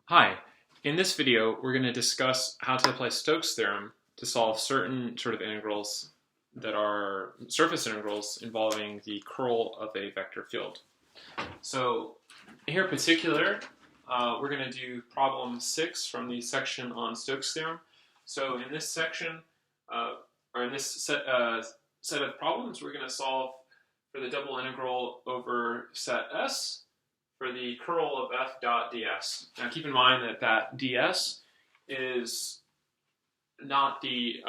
Hi, in this video we're going to discuss how to apply Stokes' theorem to solve certain sort of integrals that are surface integrals involving the curl of a vector field. So here in particular, we're going to do problem 6 from the section on Stokes' theorem. So in this section, or in this set of problems, we're going to solve for the double integral over set S for the curl of f dot ds. Now keep in mind that that ds is not the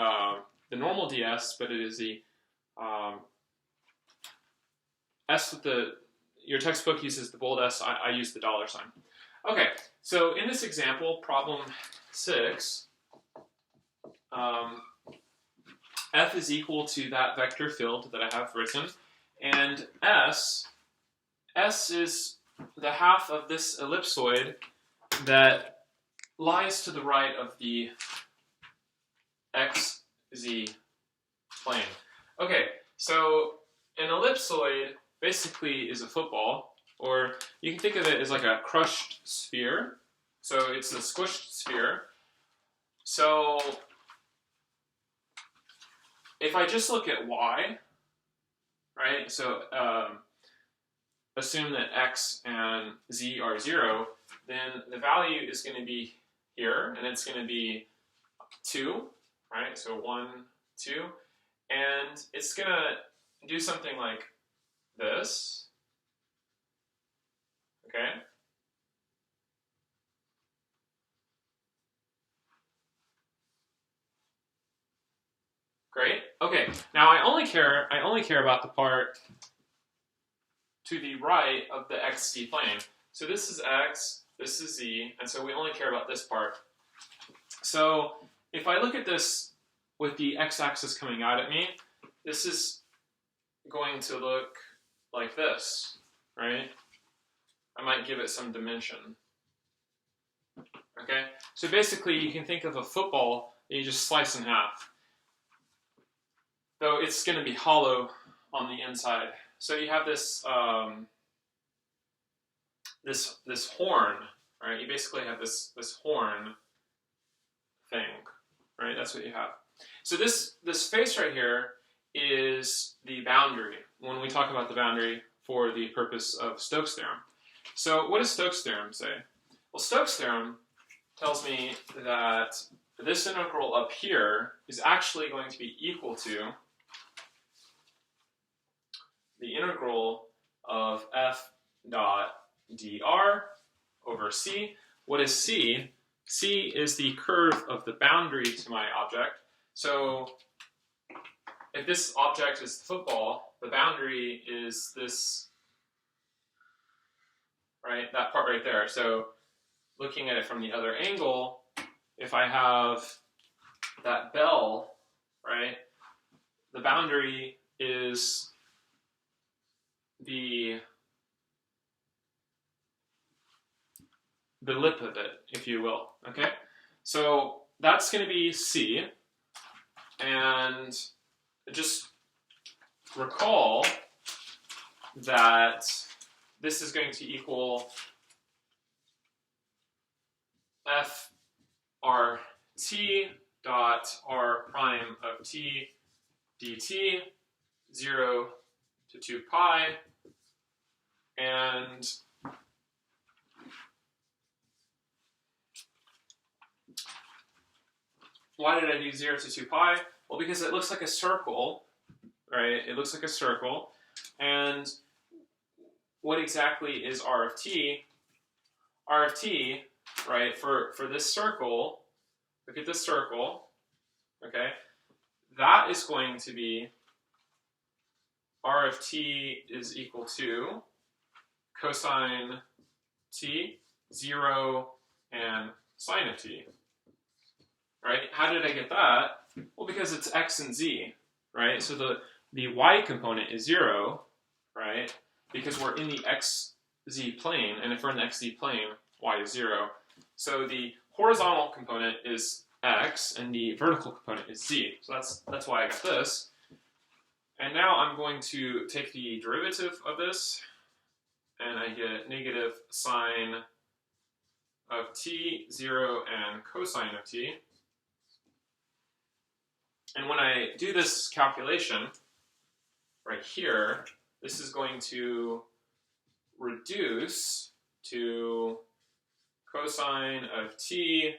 normal ds, but it is the s with your textbook uses the bold S, I use the dollar sign. Okay, so in this example, problem 6, f is equal to that vector field that I have written, and s is the half of this ellipsoid that lies to the right of the xz plane. Okay, so an ellipsoid basically is a football, or you can think of it as like a crushed sphere. So it's a squished sphere. So if I just look at y, right, so assume that x and z are 0, then the value is going to be here, and it's going to be 2, right? So 1, 2, and it's going to do something like this, okay? Great. Okay. Now I only care about the part to the right of the xz plane. So this is x, this is z, and so we only care about this part. So if I look at this with the x-axis coming out at me, this is going to look like this, right? I might give it some dimension. Okay? So basically you can think of a football that you just slice in half. Though it's going to be hollow on the inside. So you have this this horn, right? You basically have this horn thing, right? That's what you have. So this face right here is the boundary when we talk about the boundary for the purpose of Stokes' theorem. So what does Stokes' theorem say? Well, Stokes' theorem tells me that this integral up here is actually going to be equal to the integral of f dot dr over c. What is c? C is the curve of the boundary to my object. So if this object is the football, the boundary is this, right? That part right there. So looking at it from the other angle, if I have that bell, right, the boundary is the lip of it, if you will, okay? So that's going to be C, and just recall that this is going to equal f r t dot r prime of t dt 0 to 2 pi, and why did I do 0 to 2 pi? Well, because it looks like a circle, right? It looks like a circle, and what exactly is r of t? R of t, right, for this circle, look at this circle, okay? That is going to be r of t is equal to cosine t, 0, and sine of t, right? How did I get that? Well, because it's x and z, right? So the y component is 0, right? Because we're in the xz plane, and if we're in the xz plane, y is 0. So the horizontal component is x, and the vertical component is z. So that's why I got this. And now I'm going to take the derivative of this, and I get negative sine of t, 0, and cosine of t. And when I do this calculation right here, this is going to reduce to cosine of t,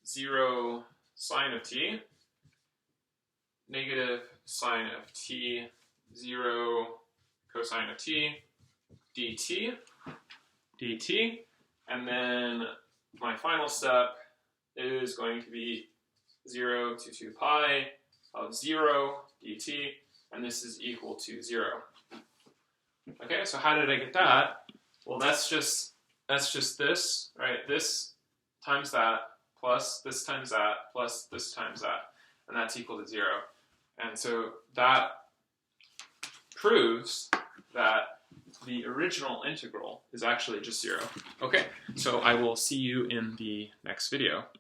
0 sine of t, negative sine of t, 0 cosine of t, dt, and then my final step is going to be 0 to 2 pi of 0 dt, and this is equal to 0. Okay, so how did I get that? Well, that's just this, right? This times that, plus this times that, plus this times that, and that's equal to 0. And so that proves that the original integral is actually just 0. Okay, so I will see you in the next video.